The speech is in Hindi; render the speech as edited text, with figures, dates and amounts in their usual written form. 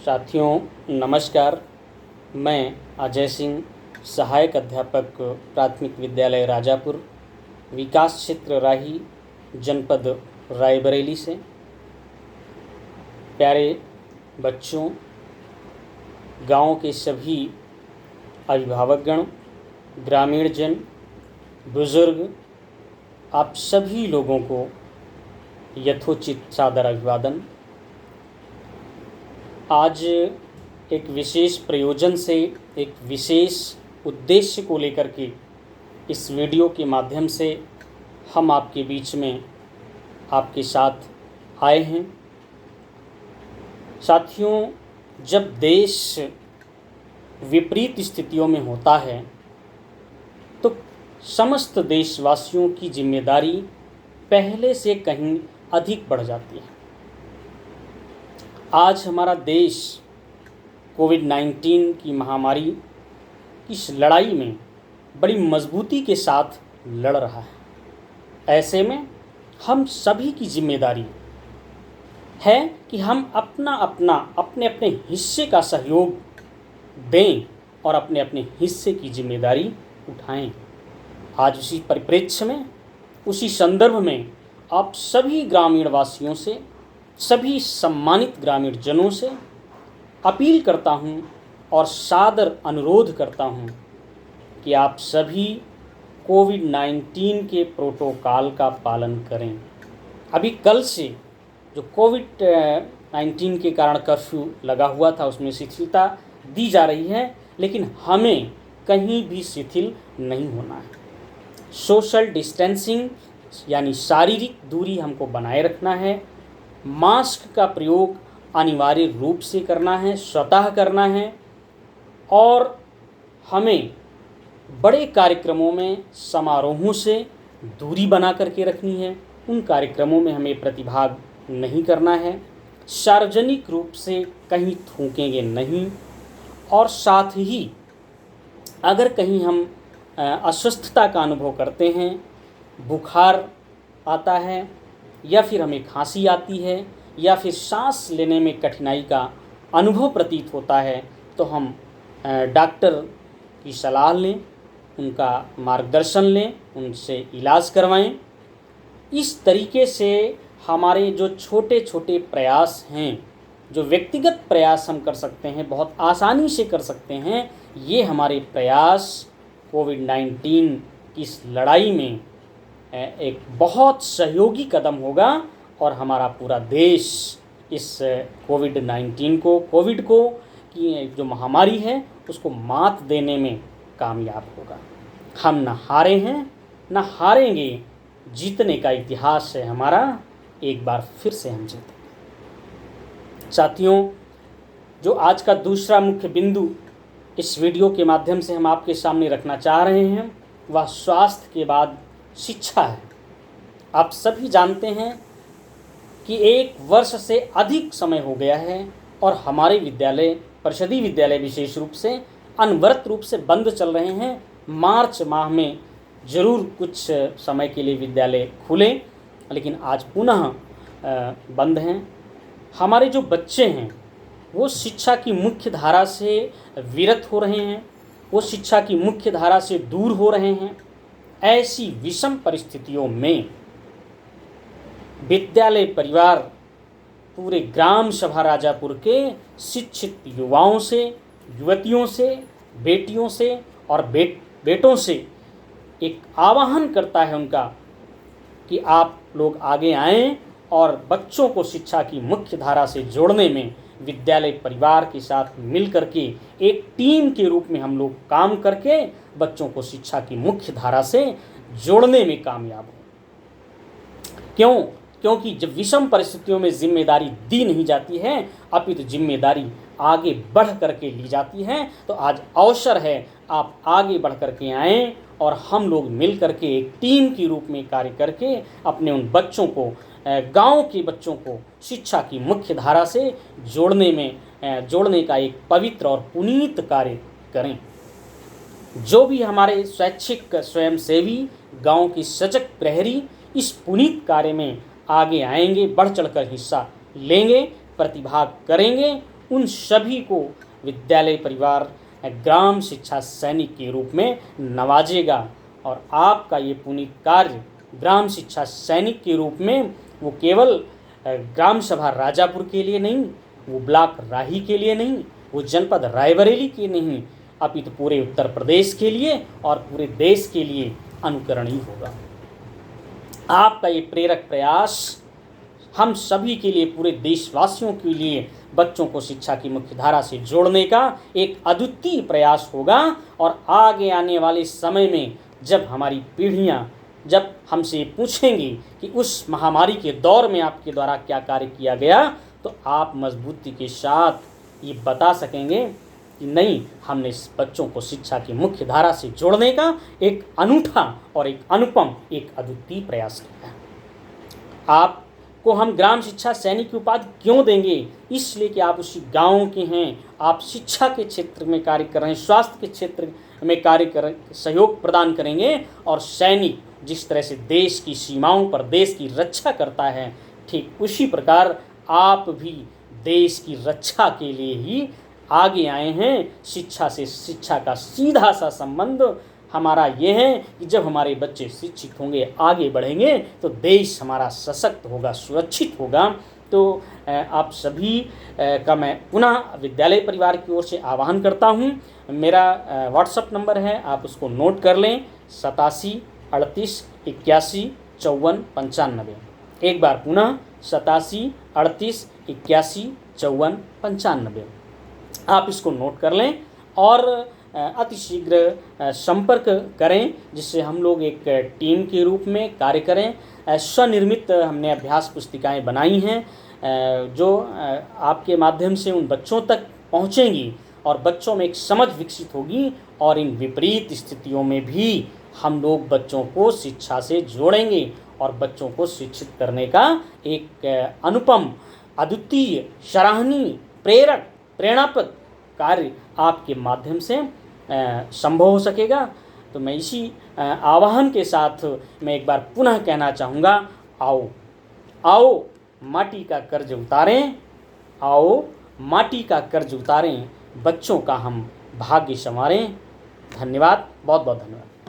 साथियों नमस्कार। मैं अजय सिंह, सहायक अध्यापक प्राथमिक विद्यालय राजापुर, विकास क्षेत्र राही, जनपद रायबरेली से। प्यारे बच्चों, गांव के सभी अभिभावकगण, ग्रामीण जन, बुजुर्ग, आप सभी लोगों को यथोचित सादर अभिवादन। आज एक विशेष प्रयोजन से, एक विशेष उद्देश्य को लेकर के इस वीडियो के माध्यम से हम आपके बीच में आपके साथ आए हैं। साथियों, जब देश विपरीत स्थितियों में होता है तो समस्त देशवासियों की जिम्मेदारी पहले से कहीं अधिक बढ़ जाती है। आज हमारा देश कोविड-19 की महामारी की इस लड़ाई में बड़ी मजबूती के साथ लड़ रहा है। ऐसे में हम सभी की जिम्मेदारी है कि हम अपने अपने हिस्से का सहयोग दें और अपने अपने हिस्से की जिम्मेदारी उठाएं। आज उसी परिप्रेक्ष्य में, उसी संदर्भ में आप सभी ग्रामीण वासियों से, सभी सम्मानित ग्रामीण जनों से अपील करता हूं और सादर अनुरोध करता हूं कि आप सभी कोविड-19 के प्रोटोकॉल का पालन करें। अभी कल से जो कोविड-19 के कारण कर्फ्यू लगा हुआ था उसमें शिथिलता दी जा रही है, लेकिन हमें कहीं भी शिथिल नहीं होना है। सोशल डिस्टेंसिंग यानी शारीरिक दूरी हमको बनाए रखना है। मास्क का प्रयोग अनिवार्य रूप से करना है, स्वतः करना है। और हमें बड़े कार्यक्रमों में, समारोहों से दूरी बना करके रखनी है। उन कार्यक्रमों में हमें प्रतिभाग नहीं करना है। सार्वजनिक रूप से कहीं थूकेंगे नहीं। और साथ ही अगर कहीं हम अस्वस्थता का अनुभव करते हैं, बुखार आता है या फिर हमें खांसी आती है या फिर सांस लेने में कठिनाई का अनुभव प्रतीत होता है, तो हम डॉक्टर की सलाह लें, उनका मार्गदर्शन लें, उनसे इलाज करवाएं। इस तरीके से हमारे जो छोटे छोटे प्रयास हैं, जो व्यक्तिगत प्रयास हम कर सकते हैं, बहुत आसानी से कर सकते हैं। ये हमारे प्रयास कोविड-19 की इस लड़ाई में एक बहुत सहयोगी कदम होगा और हमारा पूरा देश इस कोविड-19 को, कोविड को की जो महामारी है उसको मात देने में कामयाब होगा। हम न हारे हैं, न हारेंगे। जीतने का इतिहास है हमारा, एक बार फिर से हम जीतेंगे। साथियों, जो आज का दूसरा मुख्य बिंदु इस वीडियो के माध्यम से हम आपके सामने रखना चाह रहे हैं, वह स्वास्थ्य के बाद शिक्षा है। आप सभी जानते हैं कि 1 वर्ष से अधिक समय हो गया है और हमारे विद्यालय, परिषदीय विद्यालय विशेष रूप से अनवरत रूप से बंद चल रहे हैं। मार्च माह में ज़रूर कुछ समय के लिए विद्यालय खुले, लेकिन आज पुनः बंद हैं। हमारे जो बच्चे हैं वो शिक्षा की मुख्य धारा से विरत हो रहे हैं, वो शिक्षा की मुख्य धारा से दूर हो रहे हैं। ऐसी विषम परिस्थितियों में विद्यालय परिवार पूरे ग्राम सभा राजापुर के शिक्षित युवाओं से, युवतियों से, बेटियों से और बेटों से एक आह्वान करता है उनका कि आप लोग आगे आएं और बच्चों को शिक्षा की मुख्य धारा से जोड़ने में विद्यालय परिवार के साथ मिल करके एक टीम के रूप में हम लोग काम करके बच्चों को शिक्षा की मुख्य धारा से जोड़ने में कामयाब हो। क्योंकि जब विषम परिस्थितियों में जिम्मेदारी दी नहीं जाती है, अपितु जिम्मेदारी आगे बढ़ करके ली जाती है। तो आज अवसर है, आप आगे बढ़ करके आएँ और हम लोग मिल करके एक टीम के रूप में कार्य करके अपने उन बच्चों को, गांव के बच्चों को शिक्षा की मुख्य धारा से जोड़ने का एक पवित्र और पुनीत कार्य करें। जो भी हमारे स्वैच्छिक स्वयंसेवी, गांव की सजग प्रहरी इस पुनीत कार्य में आगे आएंगे, बढ़ चढ़कर हिस्सा लेंगे, प्रतिभाग करेंगे उन सभी को विद्यालय परिवार ग्राम शिक्षा सैनिक के रूप में नवाजेगा। और आपका ये पुनीत कार्य ग्राम शिक्षा सैनिक के रूप में वो केवल ग्राम सभा राजापुर के लिए नहीं, वो ब्लॉक राही के लिए नहीं, वो जनपद रायबरेली के नहीं, अपितु पूरे उत्तर प्रदेश के लिए और पूरे देश के लिए अनुकरणीय होगा। आपका ये प्रेरक प्रयास हम सभी के लिए, पूरे देशवासियों के लिए बच्चों को शिक्षा की मुख्य धारा से जोड़ने का एक अद्वितीय प्रयास होगा। और आगे आने वाले समय में जब हमारी पीढ़ियां जब हमसे पूछेंगी कि उस महामारी के दौर में आपके द्वारा क्या कार्य किया गया, तो आप मजबूती के साथ ये बता सकेंगे कि नहीं, हमने इस बच्चों को शिक्षा की मुख्य धारा से जोड़ने का एक अनूठा और एक अनुपम, एक अद्वितीय प्रयास किया। आपको हम ग्राम शिक्षा सैनिक की उपाधि क्यों देंगे? इसलिए कि आप उसी गांव के हैं, आप शिक्षा के क्षेत्र में कार्य कर रहे हैं, स्वास्थ्य के क्षेत्र में कार्य कर सहयोग प्रदान करेंगे। और सैनिक जिस तरह से देश की सीमाओं पर देश की रक्षा करता है, ठीक उसी प्रकार आप भी देश की रक्षा के लिए ही आगे आए हैं। शिक्षा से, शिक्षा का सीधा सा संबंध हमारा ये है कि जब हमारे बच्चे शिक्षित होंगे, आगे बढ़ेंगे, तो देश हमारा सशक्त होगा, सुरक्षित होगा। तो आप सभी का मैं पुनः विद्यालय परिवार की ओर से आह्वान करता हूँ। मेरा व्हाट्सएप नंबर है, आप उसको नोट कर लें, 87 38 81 54 95। एक बार पुनः 87 38 81 54 95। आप इसको नोट कर लें और अतिशीघ्र संपर्क करें, जिससे हम लोग एक टीम के रूप में कार्य करें। स्वनिर्मित हमने अभ्यास पुस्तिकाएं बनाई हैं जो आपके माध्यम से उन बच्चों तक पहुंचेंगी और बच्चों में एक समझ विकसित होगी। और इन विपरीत स्थितियों में भी हम लोग बच्चों को शिक्षा से जोड़ेंगे और बच्चों को शिक्षित करने का एक अनुपम, अद्वितीय, सराहनीय, प्रेरक, प्रेरणाप्रद कार्य आपके माध्यम से संभव हो सकेगा। तो मैं इसी आह्वान के साथ मैं एक बार पुनः कहना चाहूँगा, आओ आओ माटी का कर्ज उतारें, आओ माटी का कर्ज उतारें, बच्चों का हम भाग्य संवारें। धन्यवाद, बहुत बहुत धन्यवाद।